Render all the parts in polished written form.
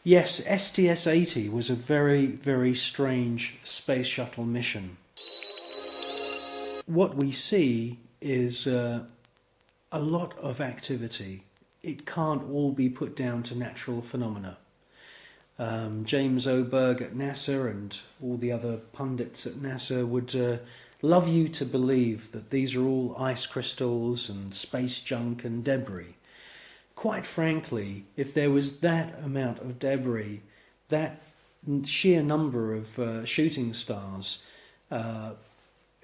Yes, STS-80 was a very, very strange space shuttle mission. What we see is a lot of activity. It can't all be put down to natural phenomena. James Oberg at NASA and all the other pundits at NASA would love you to believe that these are all ice crystals and space junk and debris. Quite frankly, if there was that amount of debris, that sheer number of shooting stars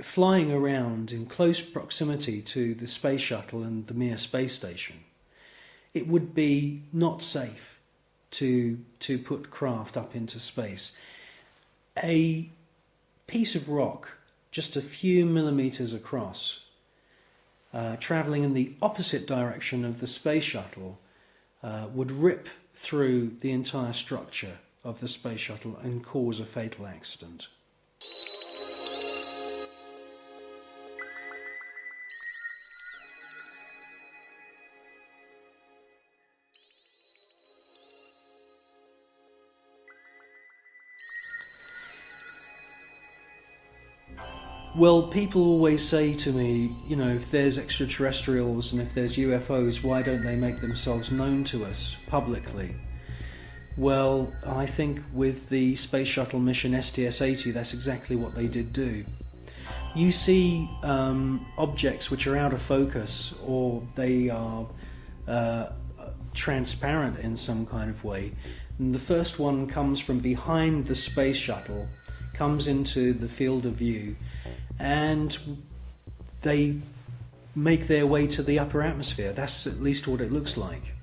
flying around in close proximity to the space shuttle and the Mir space station, it would be not safe to put craft up into space. A piece of rock just a few millimeters across, travelling in the opposite direction of the space shuttle, would rip through the entire structure of the space shuttle and cause a fatal accident. Well, people always say to me, you know, if there's extraterrestrials and if there's UFOs, why don't they make themselves known to us publicly? Well, I think with the space shuttle mission STS-80, that's exactly what they did do. You see objects which are out of focus, or they are transparent in some kind of way. And the first one comes from behind the space shuttle, comes into the field of view, and they make their way to the upper atmosphere. That's at least what it looks like.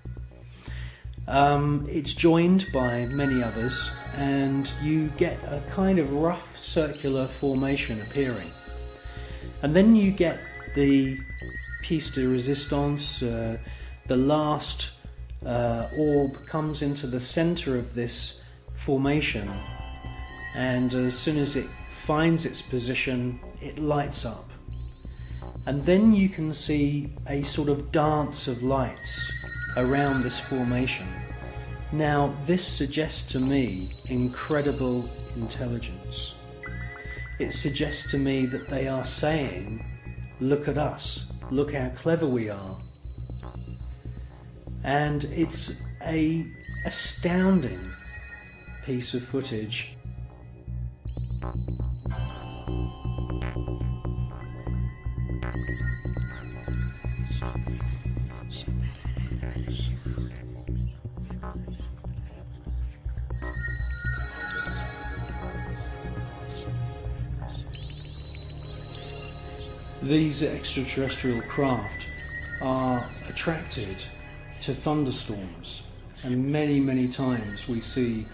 It's joined by many others, and you get a kind of rough circular formation appearing. And then you get the piece de resistance, the last orb comes into the center of this formation, and as soon as it finds its position, it lights up. And then you can see a sort of dance of lights around this formation. Now, this suggests to me incredible intelligence. It suggests to me that they are saying, look at us, look how clever we are. And it's an astounding piece of footage. These extraterrestrial craft are attracted to thunderstorms, and many times we see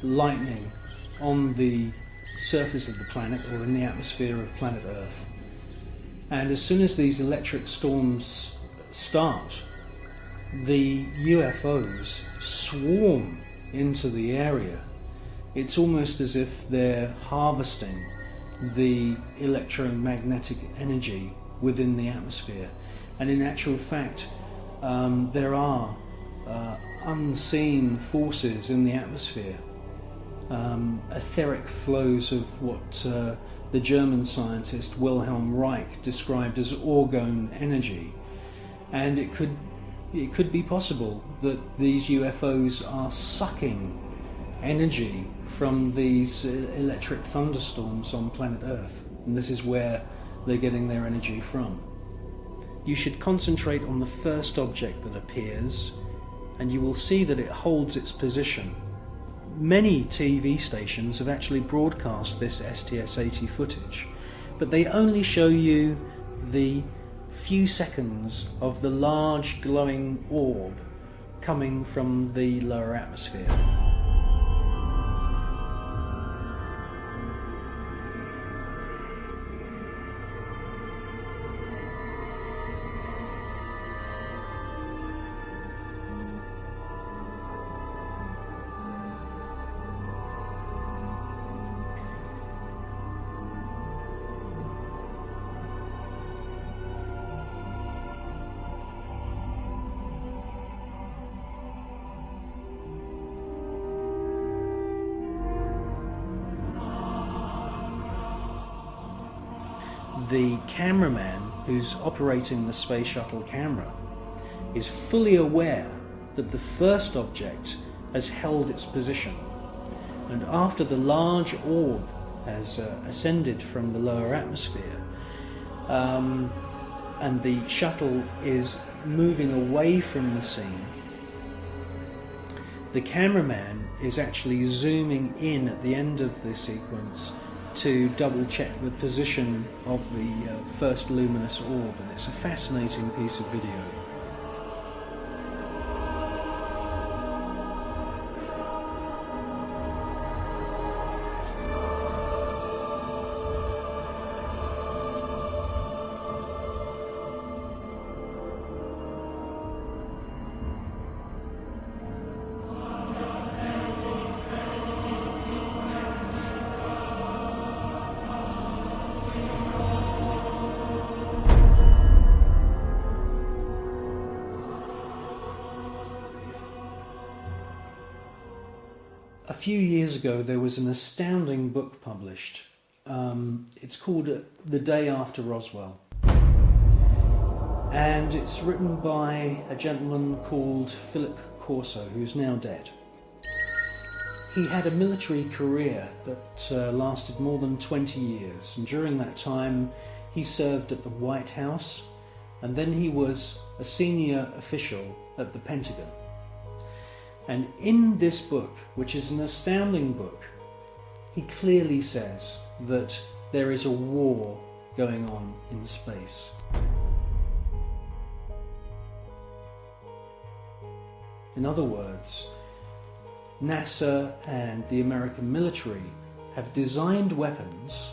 lightning on the surface of the planet or in the atmosphere of planet Earth. And as soon as these electric storms start, the UFOs swarm into the area. It's almost as if they're harvesting the electromagnetic energy within the atmosphere. And in actual fact, there are unseen forces in the atmosphere, etheric flows of what the German scientist Wilhelm Reich described as orgone energy. And it could be possible that these UFOs are sucking energy from these electric thunderstorms on planet Earth, and this is where they're getting their energy from. You should concentrate on the first object that appears, and you will see that it holds its position. Many TV stations have actually broadcast this STS-80 footage, but they only show you the few seconds of the large glowing orb coming from the lower atmosphere. the cameraman who's operating the space shuttle camera is fully aware that the first object has held its position, and after the large orb has ascended from the lower atmosphere and the shuttle is moving away from the scene, the cameraman is actually zooming in at the end of the sequence to double check the position of the first luminous orb, and it's a fascinating piece of video. A few years ago there was an astounding book published. It's called The Day After Roswell, and it's written by a gentleman called Philip Corso, who's now dead. He had a military career that lasted more than 20 years, and during that time he served at the White House, and then he was a senior official at the Pentagon. And in this book, which is an astounding book, he clearly says that there is a war going on in space. In other words, NASA and the American military have designed weapons.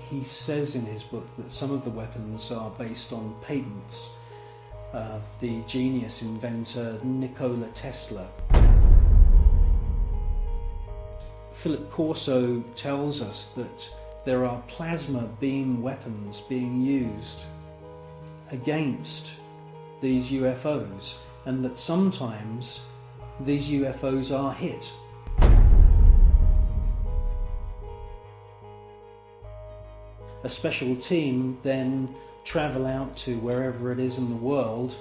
He says in his book that some of the weapons are based on patents of the genius inventor Nikola Tesla. Philip Corso tells us that there are plasma beam weapons being used against these UFOs, and that sometimes these UFOs are hit. A special team then travel out to wherever it is in the world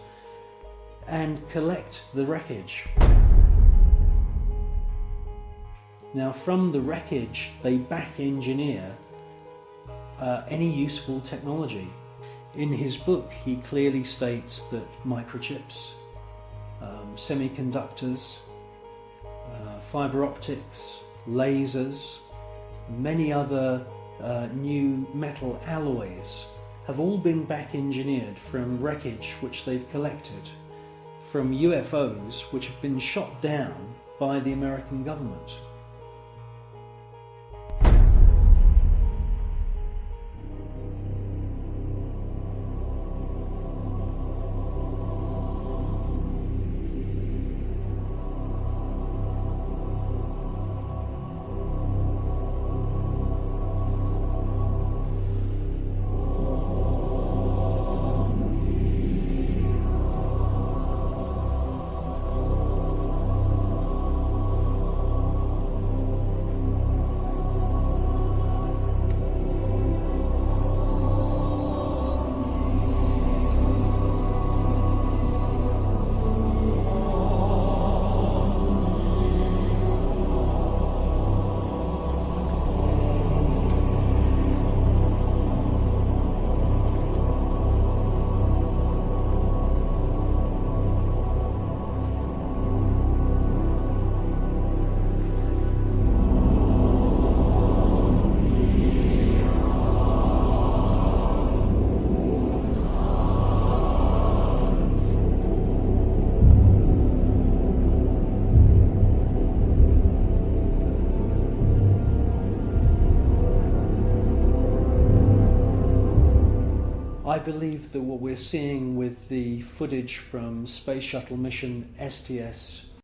and collect the wreckage. Now, from the wreckage they back engineer any useful technology. In his book he clearly states that microchips, semiconductors, fibre optics, lasers, many other new metal alloys have all been back engineered from wreckage which they've collected from UFOs which have been shot down by the American government. I believe that what we're seeing with the footage from Space Shuttle mission STS